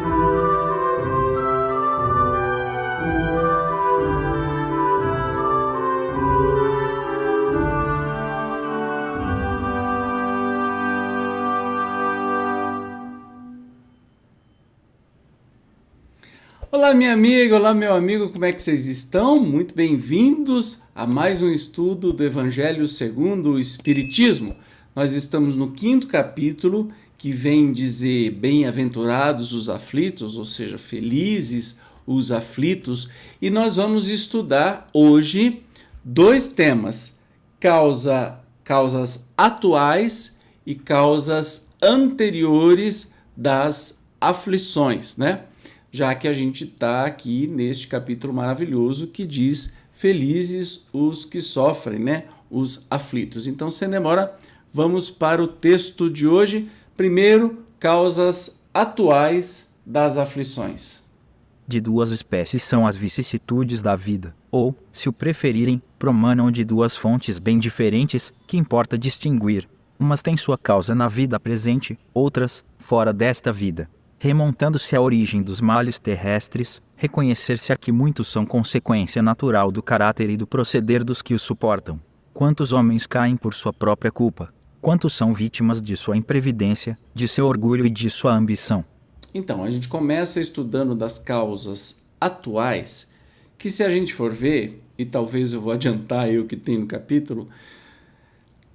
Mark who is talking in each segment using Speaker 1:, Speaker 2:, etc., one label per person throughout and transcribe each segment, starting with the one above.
Speaker 1: Olá, minha amiga, olá, meu amigo, como é que vocês estão? Muito bem-vindos a mais um estudo do Evangelho segundo o Espiritismo. Nós estamos no 5º capítulo, que vem dizer bem-aventurados os aflitos, ou seja, felizes os aflitos, e nós vamos estudar hoje dois temas, causas atuais e causas anteriores das aflições, né? Já que a gente está aqui neste capítulo maravilhoso que diz felizes os que sofrem, né? Os aflitos. Então, sem demora, vamos para o texto de hoje. Primeiro, causas atuais das aflições.
Speaker 2: De duas espécies são as vicissitudes da vida, ou, se o preferirem, promanam de duas fontes bem diferentes, que importa distinguir. Umas têm sua causa na vida presente, outras, fora desta vida. Remontando-se à origem dos males terrestres, reconhecer-se-á que muitos são consequência natural do caráter e do proceder dos que os suportam. Quantos homens caem por sua própria culpa? Quantos são vítimas de sua imprevidência, de seu orgulho e de sua ambição?
Speaker 1: Então, a gente começa estudando das causas atuais, que se a gente for ver, e talvez eu vou adiantar aí o que tem no capítulo,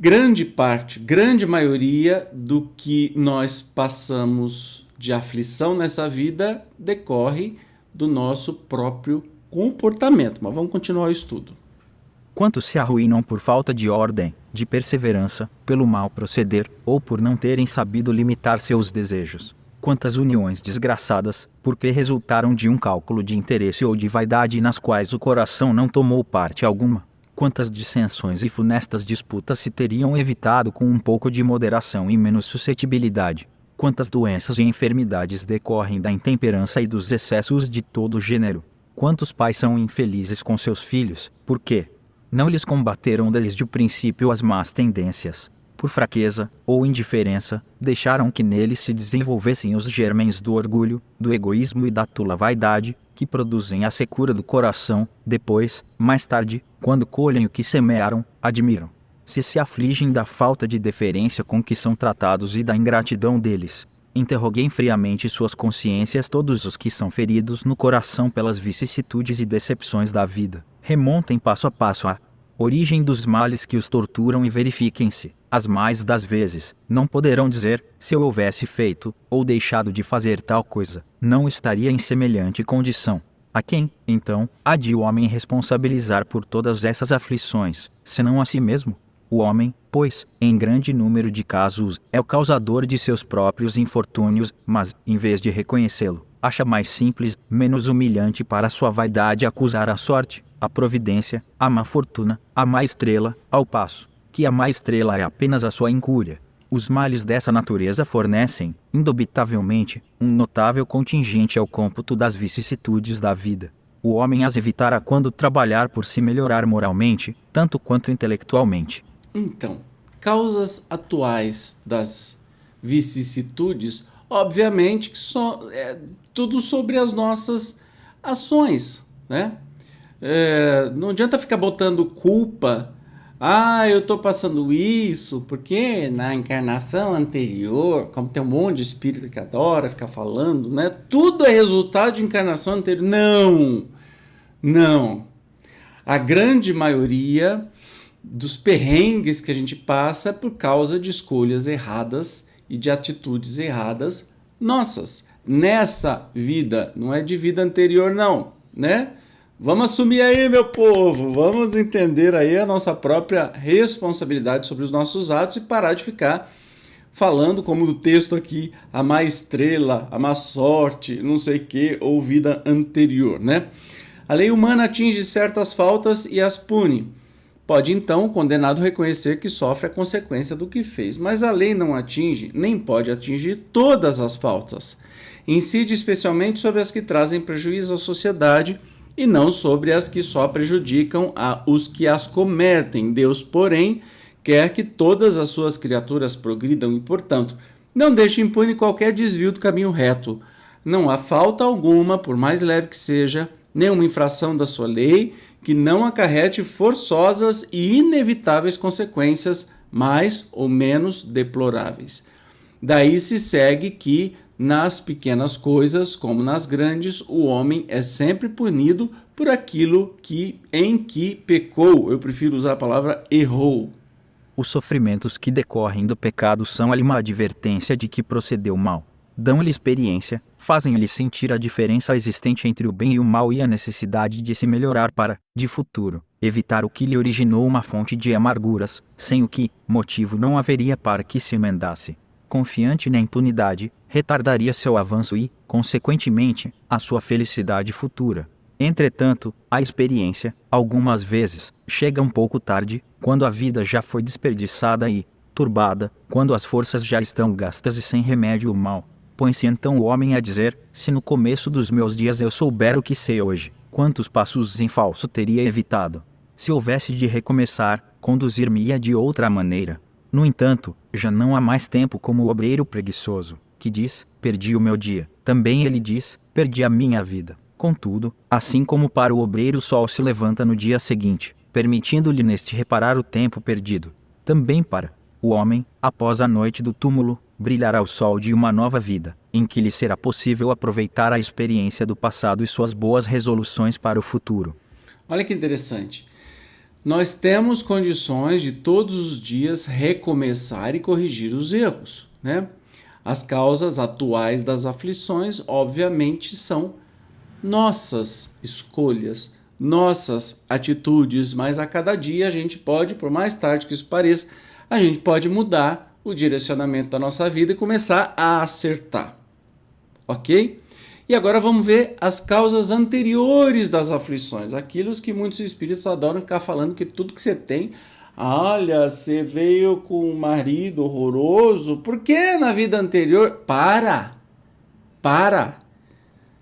Speaker 1: grande maioria do que nós passamos de aflição nessa vida decorre do nosso próprio comportamento. Mas vamos continuar o estudo.
Speaker 2: Quantos se arruinam por falta de ordem, de perseverança, pelo mau proceder, ou por não terem sabido limitar seus desejos? Quantas uniões desgraçadas, porque resultaram de um cálculo de interesse ou de vaidade nas quais o coração não tomou parte alguma? Quantas dissensões e funestas disputas se teriam evitado com um pouco de moderação e menos suscetibilidade? Quantas doenças e enfermidades decorrem da intemperança e dos excessos de todo gênero? Quantos pais são infelizes com seus filhos, por quê? Não lhes combateram desde o princípio as más tendências. Por fraqueza ou indiferença, deixaram que neles se desenvolvessem os germens do orgulho, do egoísmo e da tula vaidade, que produzem a secura do coração, depois, mais tarde, quando colhem o que semearam, admiram. Se afligem da falta de deferência com que são tratados e da ingratidão deles. Interroguem friamente suas consciências todos os que são feridos no coração pelas vicissitudes e decepções da vida. Remontem passo a passo a origem dos males que os torturam e verifiquem-se. As mais das vezes, não poderão dizer, se eu houvesse feito, ou deixado de fazer tal coisa, não estaria em semelhante condição. A quem, então, há de o homem responsabilizar por todas essas aflições, senão a si mesmo? O homem, pois, em grande número de casos, é o causador de seus próprios infortúnios, mas, em vez de reconhecê-lo, acha mais simples, menos humilhante para sua vaidade acusar a sorte, a providência, a má fortuna, a má estrela, ao passo que a má estrela é apenas a sua incúria. Os males dessa natureza fornecem, indubitavelmente, um notável contingente ao cômputo das vicissitudes da vida. O homem as evitará quando trabalhar por se melhorar moralmente, tanto quanto intelectualmente.
Speaker 1: Então, causas atuais das vicissitudes, obviamente que é tudo sobre as nossas ações, né? Não adianta ficar botando culpa. Eu estou passando isso porque na encarnação anterior, como tem um monte de espírito que adora ficar falando, né? Tudo é resultado de encarnação anterior. Não. A grande maioria dos perrengues que a gente passa é por causa de escolhas erradas e de atitudes erradas nossas. Nessa vida, não é de vida anterior não, né? Vamos assumir aí, meu povo, vamos entender aí a nossa própria responsabilidade sobre os nossos atos e parar de ficar falando, como no texto aqui, a má estrela, a má sorte, não sei o que, ou vida anterior, né? A lei humana atinge certas faltas e as pune. Pode então o condenado reconhecer que sofre a consequência do que fez, mas a lei não atinge, nem pode atingir todas as faltas. Incide especialmente sobre as que trazem prejuízo à sociedade e não sobre as que só prejudicam os que as cometem. Deus, porém, quer que todas as suas criaturas progridam e, portanto, não deixe impune qualquer desvio do caminho reto. não há falta alguma, por mais leve que seja, nenhuma infração da sua lei, que não acarrete forçosas e inevitáveis consequências mais ou menos deploráveis. Daí se segue que, nas pequenas coisas como nas grandes, o homem é sempre punido por aquilo em que pecou. Eu prefiro usar a palavra errou.
Speaker 2: Os sofrimentos que decorrem do pecado são-lhe uma advertência de que procedeu mal. Dão-lhe experiência, fazem-lhe sentir a diferença existente entre o bem e o mal e a necessidade de se melhorar para, de futuro, evitar o que lhe originou uma fonte de amarguras, sem o que motivo não haveria para que se emendasse. Confiante na impunidade, retardaria seu avanço e, consequentemente, a sua felicidade futura. Entretanto, a experiência, algumas vezes, chega um pouco tarde, quando a vida já foi desperdiçada e, turbada, quando as forças já estão gastas e sem remédio o mal. Põe-se então o homem a dizer: se no começo dos meus dias eu soubera o que sei hoje, quantos passos em falso teria evitado. Se houvesse de recomeçar, conduzir-me-ia de outra maneira. No entanto, já não há mais tempo como o obreiro preguiçoso, que diz: perdi o meu dia. Também ele diz: perdi a minha vida. Contudo, assim como para o obreiro o sol se levanta no dia seguinte, permitindo-lhe neste reparar o tempo perdido, também para o homem, após a noite do túmulo, brilhará o sol de uma nova vida, em que lhe será possível aproveitar a experiência do passado e suas boas resoluções para o futuro.
Speaker 1: Olha que interessante. Nós temos condições de todos os dias recomeçar e corrigir os erros, né? As causas atuais das aflições, obviamente, são nossas escolhas, nossas atitudes, mas a cada dia a gente pode, por mais tarde que isso pareça, a gente pode mudar o direcionamento da nossa vida e começar a acertar, ok? E agora vamos ver as causas anteriores das aflições, aquilo que muitos espíritos adoram ficar falando que tudo que você tem, olha, você veio com um marido horroroso, por que na vida anterior? Para!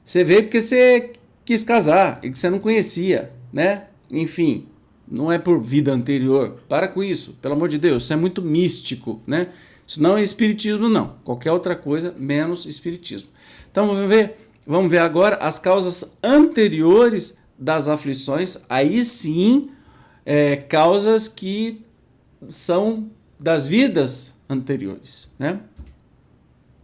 Speaker 1: Você veio porque você quis casar e que você não conhecia, né? Enfim, não é por vida anterior. Para com isso, pelo amor de Deus, isso é muito místico, né? Isso não é espiritismo, não. Qualquer outra coisa, menos espiritismo. Então vamos ver agora as causas anteriores das aflições. Aí sim, causas que são das vidas anteriores, né?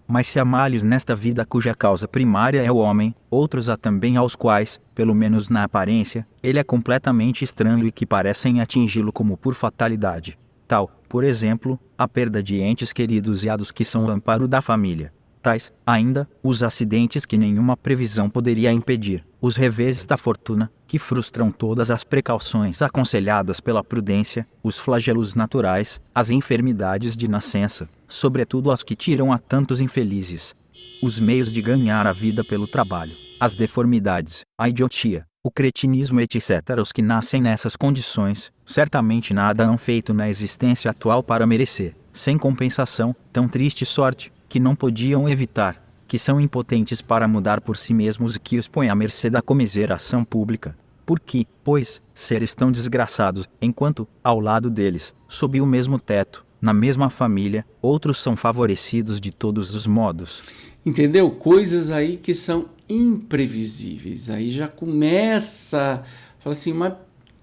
Speaker 2: Mas se há males nesta vida cuja causa primária é o homem, outros há também aos quais, pelo menos na aparência, ele é completamente estranho e que parecem atingi-lo como por fatalidade. Tal, por exemplo, a perda de entes queridos e a dos que são o amparo da família. Tais, ainda, os acidentes que nenhuma previsão poderia impedir, os reveses da fortuna, que frustram todas as precauções aconselhadas pela prudência, os flagelos naturais, as enfermidades de nascença, sobretudo as que tiram a tantos infelizes, os meios de ganhar a vida pelo trabalho, as deformidades, a idiotia, o cretinismo etc. Os que nascem nessas condições, certamente nada hão feito na existência atual para merecer, sem compensação, tão triste sorte, que não podiam evitar, que são impotentes para mudar por si mesmos e que os põe à mercê da comiseração pública. Porque, pois, seres tão desgraçados, enquanto, ao lado deles, sob o mesmo teto, na mesma família, outros são favorecidos de todos os modos.
Speaker 1: Entendeu? Coisas aí que são imprevisíveis. Aí já começa, fala assim, mas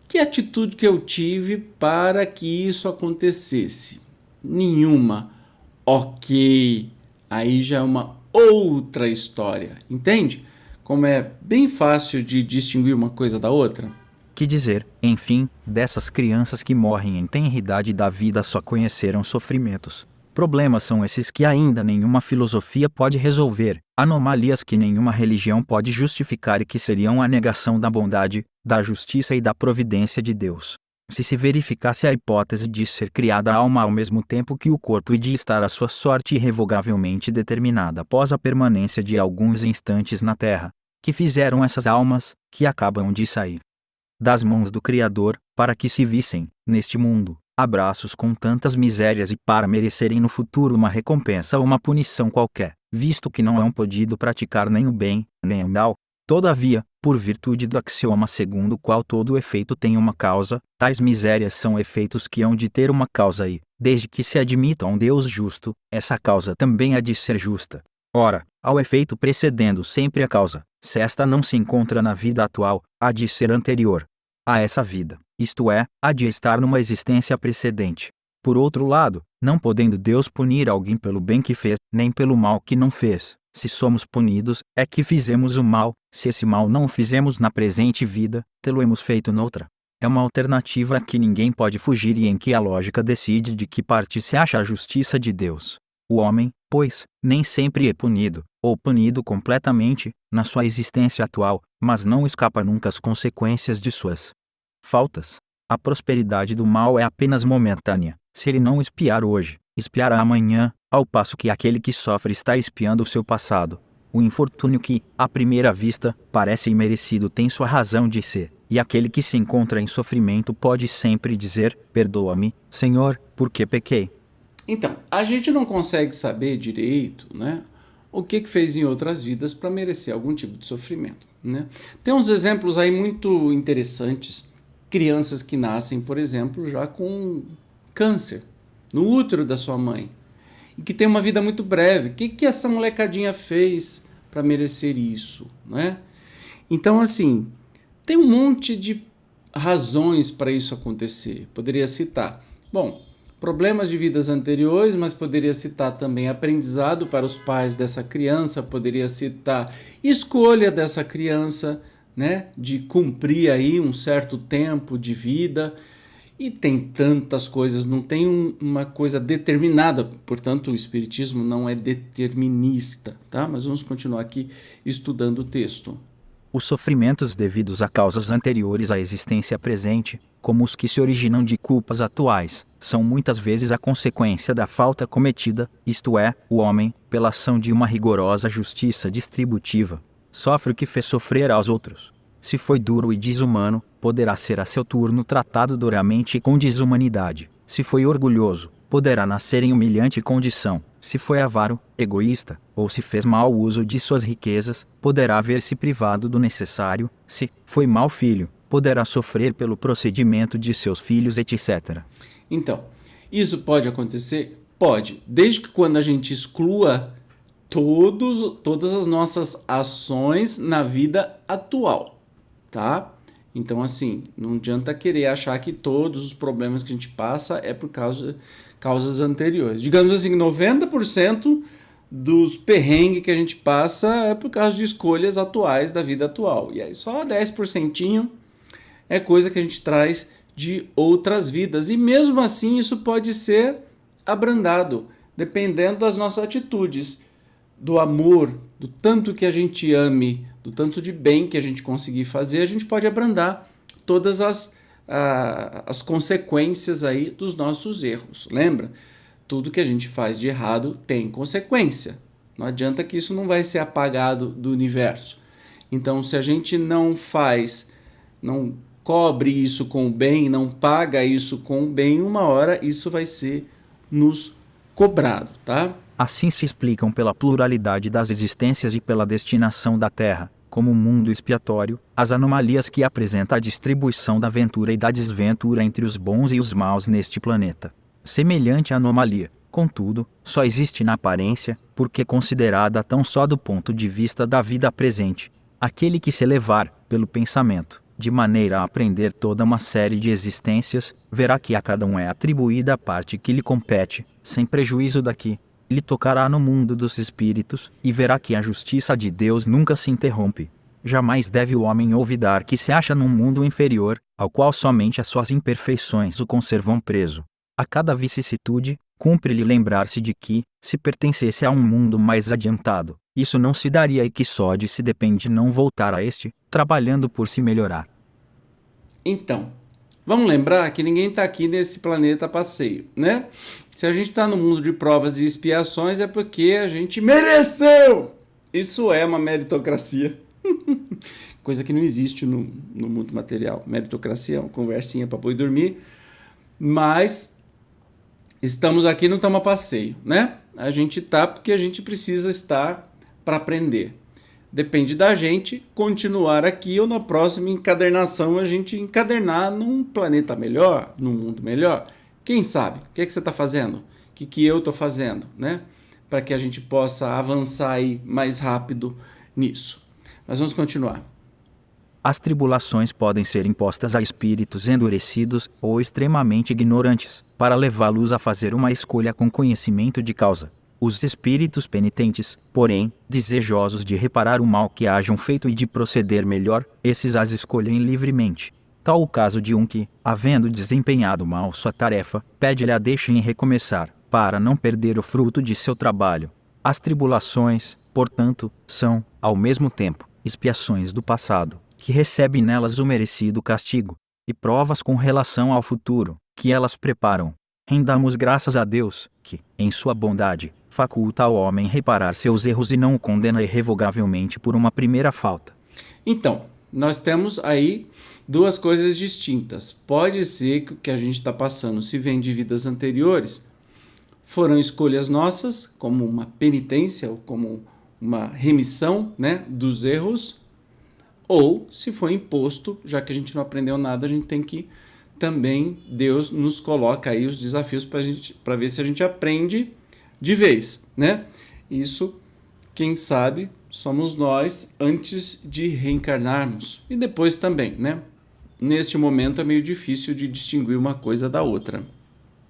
Speaker 1: que atitude que eu tive para que isso acontecesse? Nenhuma. Ok. Aí já é uma outra história. Entende? Como é bem fácil de distinguir uma coisa da outra.
Speaker 2: Que dizer, enfim, dessas crianças que morrem em tenridade da vida só conheceram sofrimentos. Problemas são esses que ainda nenhuma filosofia pode resolver, anomalias que nenhuma religião pode justificar e que seriam a negação da bondade, da justiça e da providência de Deus. Se se verificasse a hipótese de ser criada a alma ao mesmo tempo que o corpo e de estar a sua sorte irrevogavelmente determinada após a permanência de alguns instantes na terra, que fizeram essas almas, que acabam de sair das mãos do Criador, para que se vissem, neste mundo, abraços com tantas misérias e para merecerem no futuro uma recompensa ou uma punição qualquer, visto que não hão podido praticar nem o bem, nem o mal. Todavia, por virtude do axioma segundo o qual todo efeito tem uma causa, tais misérias são efeitos que hão de ter uma causa e, desde que se admita um Deus justo, essa causa também há de ser justa. Ora, ao efeito precedendo sempre a causa, se esta não se encontra na vida atual, há de ser anterior a essa vida, isto é, há de estar numa existência precedente. Por outro lado, não podendo Deus punir alguém pelo bem que fez, nem pelo mal que não fez, se somos punidos, é que fizemos o mal, se esse mal não o fizemos na presente vida, tê-lo-emos feito noutra. É uma alternativa a que ninguém pode fugir e em que a lógica decide de que parte se acha a justiça de Deus. O homem, pois, nem sempre é punido, ou punido completamente, na sua existência atual, mas não escapa nunca às consequências de suas faltas. A prosperidade do mal é apenas momentânea. Se ele não espiar hoje, espiará amanhã, ao passo que aquele que sofre está espiando o seu passado. O infortúnio que, à primeira vista, parece imerecido tem sua razão de ser, e aquele que se encontra em sofrimento pode sempre dizer: perdoa-me, Senhor, porque pequei.
Speaker 1: Então, a gente não consegue saber direito, né, o que fez em outras vidas para merecer algum tipo de sofrimento, né? Tem uns exemplos aí muito interessantes. Crianças que nascem, por exemplo, já com câncer no útero da sua mãe e que tem uma vida muito breve. O que essa molecadinha fez para merecer isso, né? Então, assim, tem um monte de razões para isso acontecer. Poderia citar, bom, problemas de vidas anteriores, mas poderia citar também aprendizado para os pais dessa criança, poderia citar escolha dessa criança, né, de cumprir aí um certo tempo de vida, e tem tantas coisas, não tem uma coisa determinada, portanto o espiritismo não é determinista, tá? Mas vamos continuar aqui estudando o texto.
Speaker 2: Os sofrimentos devidos a causas anteriores à existência presente, como os que se originam de culpas atuais, são muitas vezes a consequência da falta cometida, isto é, o homem, pela ação de uma rigorosa justiça distributiva, sofre o que fez sofrer aos outros. Se foi duro e desumano, poderá ser a seu turno tratado duramente e com desumanidade. Se foi orgulhoso, poderá nascer em humilhante condição. Se foi avaro, egoísta, ou se fez mau uso de suas riquezas, poderá ver-se privado do necessário. Se foi mau filho, poderá sofrer pelo procedimento de seus filhos, etc.
Speaker 1: Então, isso pode acontecer? Pode, desde que quando a gente exclua todas as nossas ações na vida atual, tá? Então, assim, não adianta querer achar que todos os problemas que a gente passa é por causas anteriores. Digamos assim, 90% dos perrengues que a gente passa é por causa de escolhas atuais da vida atual. E aí só 10% é coisa que a gente traz de outras vidas. E mesmo assim isso pode ser abrandado, dependendo das nossas atitudes, do amor, do tanto que a gente ame, do tanto de bem que a gente conseguir fazer, a gente pode abrandar todas as consequências aí dos nossos erros. Lembra? Tudo que a gente faz de errado tem consequência. Não adianta que isso não vai ser apagado do universo. Então, se a gente não cobre isso com o bem, não paga isso com o bem, uma hora isso vai ser nos cobrado, tá?
Speaker 2: Assim se explicam pela pluralidade das existências e pela destinação da Terra, como mundo expiatório, as anomalias que apresenta a distribuição da ventura e da desventura entre os bons e os maus neste planeta. Semelhante anomalia, contudo, só existe na aparência, porque considerada tão só do ponto de vista da vida presente. Aquele que se elevar, pelo pensamento, de maneira a aprender toda uma série de existências, verá que a cada um é atribuída a parte que lhe compete, sem prejuízo daqui. Ele tocará no mundo dos espíritos, e verá que a justiça de Deus nunca se interrompe. Jamais deve o homem olvidar que se acha num mundo inferior, ao qual somente as suas imperfeições o conservam preso. A cada vicissitude, cumpre-lhe lembrar-se de que, se pertencesse a um mundo mais adiantado, isso não se daria e que só de se depende não voltar a este, trabalhando por se melhorar.
Speaker 1: Então, vamos lembrar que ninguém está aqui nesse planeta a passeio, né? Se a gente está no mundo de provas e expiações é porque a gente mereceu! Isso é uma meritocracia. Coisa que não existe no mundo material. Meritocracia é uma conversinha para boi dormir. Mas estamos aqui, não estamos a passeio, né? A gente está porque a gente precisa estar para aprender. Depende da gente continuar aqui ou na próxima encadernação a gente encadernar num planeta melhor, num mundo melhor. Quem sabe? O que é que você está fazendo? O que eu estou fazendo, né? para que a gente possa avançar aí mais rápido nisso. Mas vamos continuar.
Speaker 2: As tribulações podem ser impostas a espíritos endurecidos ou extremamente ignorantes, para levá-los a fazer uma escolha com conhecimento de causa. Os espíritos penitentes, porém, desejosos de reparar o mal que hajam feito e de proceder melhor, esses as escolhem livremente. Tal o caso de um que, havendo desempenhado mal sua tarefa, pede-lhe a deixem recomeçar, para não perder o fruto de seu trabalho. As tribulações, portanto, são, ao mesmo tempo, expiações do passado, que recebe nelas o merecido castigo, e provas com relação ao futuro, que elas preparam. Rendamos graças a Deus, que, em sua bondade, faculta ao homem reparar seus erros e não o condena irrevogavelmente por uma primeira falta.
Speaker 1: Então, nós temos aí duas coisas distintas. Pode ser que o que a gente está passando, se vem de vidas anteriores, foram escolhas nossas, como uma penitência ou como uma remissão, né, dos erros, ou se foi imposto, já que a gente não aprendeu nada, a gente tem que também, Deus nos coloca aí os desafios para ver se a gente aprende de vez, né? Isso, quem sabe, somos nós antes de reencarnarmos e depois também, né? Neste momento é meio difícil de distinguir uma coisa da outra.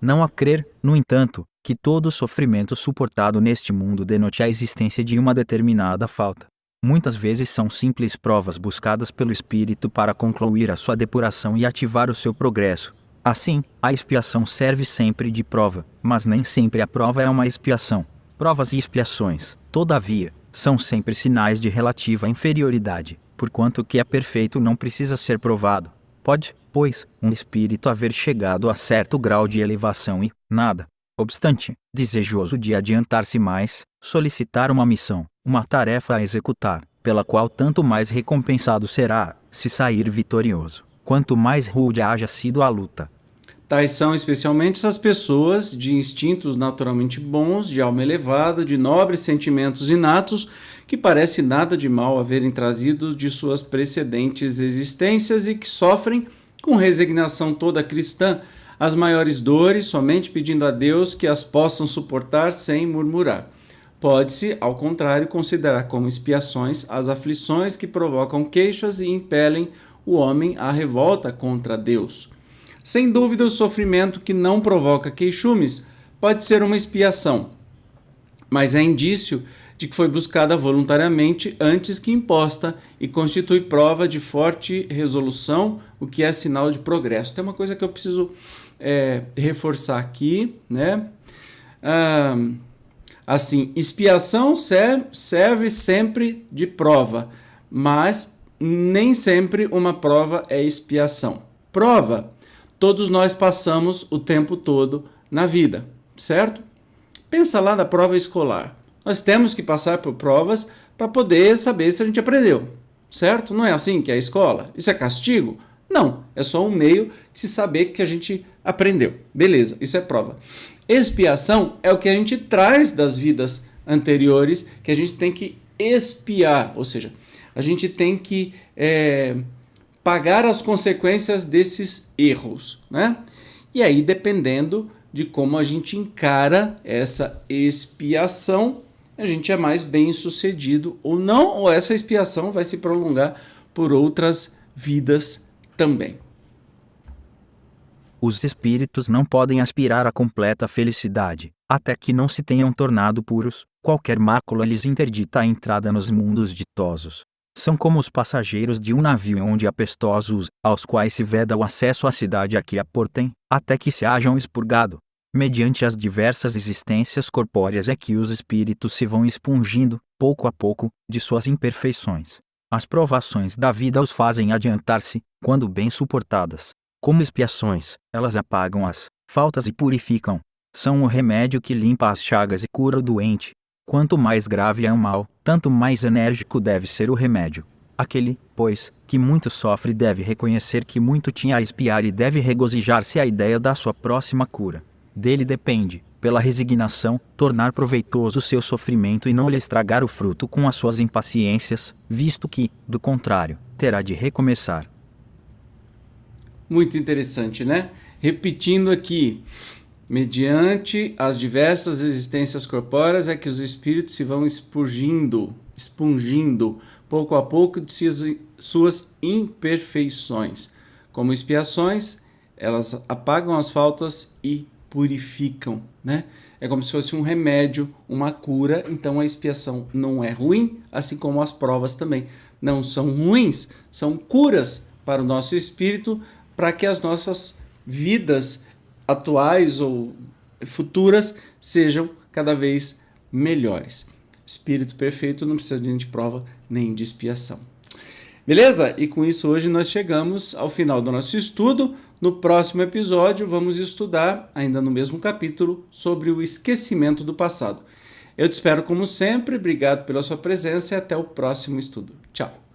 Speaker 2: Não há crer, no entanto, que todo o sofrimento suportado neste mundo denote a existência de uma determinada falta. Muitas vezes são simples provas buscadas pelo espírito para concluir a sua depuração e ativar o seu progresso. Assim, a expiação serve sempre de prova, mas nem sempre a prova é uma expiação. Provas e expiações, todavia, são sempre sinais de relativa inferioridade, porquanto o que é perfeito não precisa ser provado. Pode, pois, um espírito haver chegado a certo grau de elevação e, nada obstante, desejoso de adiantar-se mais, solicitar uma missão, uma tarefa a executar, pela qual tanto mais recompensado será, se sair vitorioso, quanto mais rude haja sido a luta.
Speaker 1: Tais são especialmente as pessoas de instintos naturalmente bons, de alma elevada, de nobres sentimentos inatos, que parece nada de mal haverem trazido de suas precedentes existências e que sofrem, com resignação toda cristã, as maiores dores, somente pedindo a Deus que as possam suportar sem murmurar. Pode-se, ao contrário, considerar como expiações as aflições que provocam queixas e impelem o homem à revolta contra Deus. Sem dúvida, o sofrimento que não provoca queixumes pode ser uma expiação, mas é indício de que foi buscada voluntariamente antes que imposta e constitui prova de forte resolução, o que é sinal de progresso. Tem uma coisa que eu preciso reforçar aqui, né? Assim, expiação serve sempre de prova, mas nem sempre uma prova é expiação. Prova, todos nós passamos o tempo todo na vida, certo? Pensa lá na prova escolar. Nós temos que passar por provas para poder saber se a gente aprendeu, certo? Não é assim que é a escola? Isso é castigo? Não, é só um meio de se saber que a gente aprendeu. Beleza, isso é prova. Expiação é o que a gente traz das vidas anteriores, que a gente tem que expiar, ou seja, a gente tem que pagar as consequências desses erros, né? E aí, dependendo de como a gente encara essa expiação, a gente é mais bem sucedido ou não, ou essa expiação vai se prolongar por outras vidas também.
Speaker 2: Os espíritos não podem aspirar à completa felicidade, até que não se tenham tornado puros. Qualquer mácula lhes interdita a entrada nos mundos ditosos. São como os passageiros de um navio onde há pestosos, aos quais se veda o acesso à cidade a que aportem, até que se hajam expurgado. Mediante as diversas existências corpóreas é que os espíritos se vão expungindo, pouco a pouco, de suas imperfeições. As provações da vida os fazem adiantar-se, quando bem suportadas. Como expiações, elas apagam as faltas e purificam. São o remédio que limpa as chagas e cura o doente. Quanto mais grave é o mal, tanto mais enérgico deve ser o remédio. Aquele, pois, que muito sofre deve reconhecer que muito tinha a expiar e deve regozijar-se à ideia da sua próxima cura. Dele depende, pela resignação, tornar proveitoso o seu sofrimento e não lhe estragar o fruto com as suas impaciências, visto que, do contrário, terá de recomeçar.
Speaker 1: Muito interessante, né? Repetindo aqui, Mediante as diversas existências corpóreas é que os espíritos se vão expungindo, pouco a pouco, de suas imperfeições. Como expiações, elas apagam as faltas e purificam, né? É como se fosse um remédio, uma cura. Então a expiação não é ruim, assim como as provas também não são ruins, são curas para o nosso espírito, para que as nossas vidas atuais ou futuras sejam cada vez melhores. Espírito perfeito não precisa nem de prova nem de expiação. Beleza? E com isso hoje nós chegamos ao final do nosso estudo. No próximo episódio vamos estudar, ainda no mesmo capítulo, sobre o esquecimento do passado. Eu te espero como sempre, obrigado pela sua presença e até o próximo estudo. Tchau!